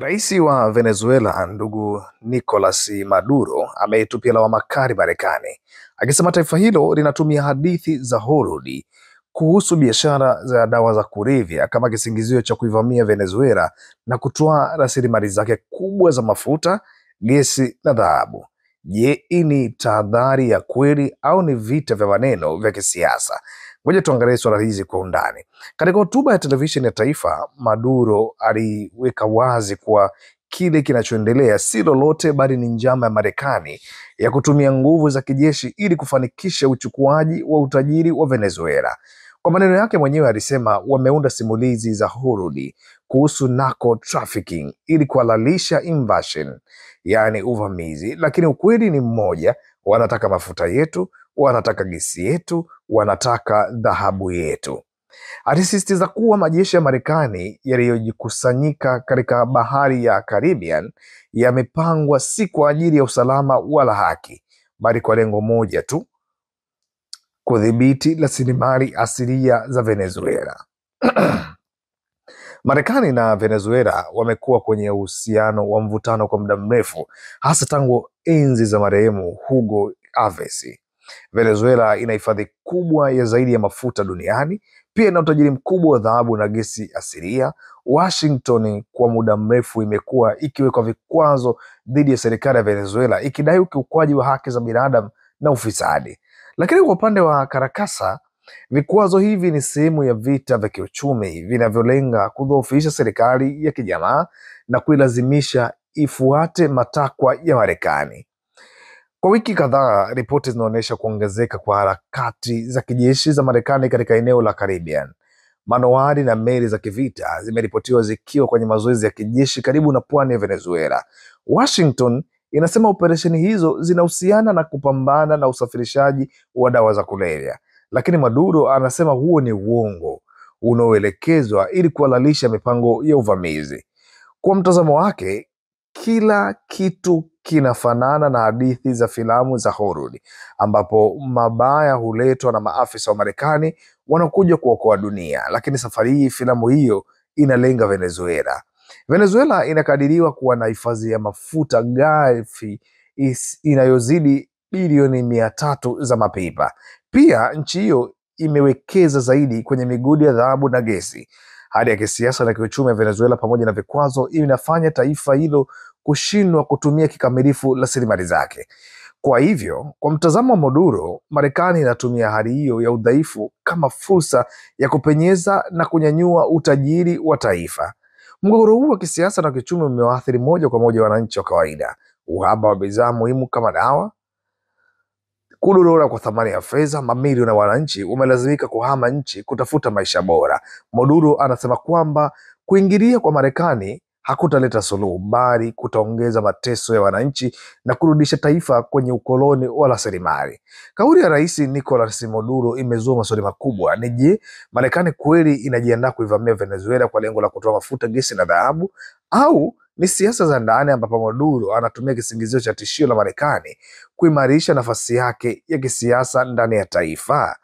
Rais wa Venezuela ndugu Nicolas Maduro ametupia lawama kali Marekani, akisema taifa hilo linatumia hadithi za Hollywood kuhusu biashara za dawa za kulevya kama kisingizio cha kuivamia Venezuela na kutoa rasilimali zake kubwa za mafuta, gesi na dhahabu. Je, hii ni tahadhari ya kweli au ni vita vya maneno vya kisiasa? Ngoja tuangalie swala hizi kwa undani. Katika hotuba ya televisheni ya taifa, Maduro aliweka wazi kuwa kile kinachoendelea si lolote bali ni njama ya Marekani ya kutumia nguvu za kijeshi ili kufanikisha uchukuaji wa utajiri wa Venezuela. Kwa maneno yake mwenyewe alisema wameunda simulizi za Hollywood kuhusu narco trafficking ili kuhalalisha invasion, yaani uvamizi, lakini ukweli ni mmoja: wanataka mafuta yetu, wanataka gesi yetu, wanataka dhahabu yetu. Alisisitiza kuwa majeshi ya Marekani yaliyojikusanyika katika bahari ya Caribbean yamepangwa si kwa ajili ya usalama wala haki, bali kwa lengo moja tu: kudhibiti rasilimali asilia za Venezuela. Marekani na Venezuela wamekuwa kwenye uhusiano wa mvutano kwa muda mrefu, hasa tangu enzi za marehemu Hugo Chavez. Venezuela ina hifadhi kubwa ya zaidi ya mafuta duniani, pia ina utajiri mkubwa wa dhahabu na gesi asilia. Washington kwa muda mrefu imekuwa ikiweka vikwazo dhidi ya serikali ya Venezuela, ikidai ukiukwaji wa haki za binadamu na ufisadi. Lakini kwa upande wa Caracas, vikwazo hivi ni sehemu ya vita vya kiuchumi vinavyolenga kudhoofisha serikali ya kijamaa na kuilazimisha ifuate matakwa ya Marekani. Kwa wiki kadhaa, ripoti zinaonyesha kuongezeka kwa harakati za kijeshi za Marekani katika eneo la Caribbean. Manowari na meli za kivita zimeripotiwa zikiwa kwenye mazoezi ya kijeshi karibu na pwani ya Venezuela. Washington inasema operesheni hizo zinahusiana na kupambana na usafirishaji wa dawa za kulevya, lakini Maduro anasema huo ni uongo unaoelekezwa ili kuhalalisha mipango ya uvamizi. Kwa mtazamo wake, kila kitu kinafanana na hadithi za filamu za Hollywood, ambapo mabaya huletwa na maafisa wa Marekani wanakuja kuokoa dunia, lakini safari hii filamu hiyo inalenga Venezuela. Venezuela inakadiriwa kuwa na hifadhi ya mafuta ghafi inayozidi bilioni 300 za mapipa. Pia nchi hiyo imewekeza zaidi kwenye migodi ya dhahabu na gesi. Hali ya kisiasa na kiuchumi ya Venezuela pamoja na vikwazo inafanya taifa hilo kushindwa kutumia kikamilifu rasilimali zake. Kwa hivyo, kwa mtazamo wa Maduro, Marekani inatumia hali hiyo ya udhaifu kama fursa ya kupenyeza na kunyanyua utajiri wa taifa. Mgogoro huu wa kisiasa na kiuchumi umewaathiri moja kwa moja wananchi wa kawaida. Uhaba wa bidhaa muhimu kama dawa, kudorora kwa thamani ya fedha, mamilioni ya wananchi wamelazimika kuhama nchi kutafuta maisha bora. Maduro anasema kwamba kuingilia kwa Marekani hakutaleta suluhu, bali kutaongeza mateso ya wananchi na kurudisha taifa kwenye ukoloni wa rasilimali. Kauli ya Rais Nicolas Maduro imezua maswali makubwa. Ni je, Marekani kweli inajiandaa kuivamia Venezuela kwa lengo la kutoa mafuta, gesi na dhahabu, au ni siasa za ndani ambapo Maduro anatumia kisingizio cha tishio la Marekani kuimarisha nafasi yake ya kisiasa ndani ya taifa?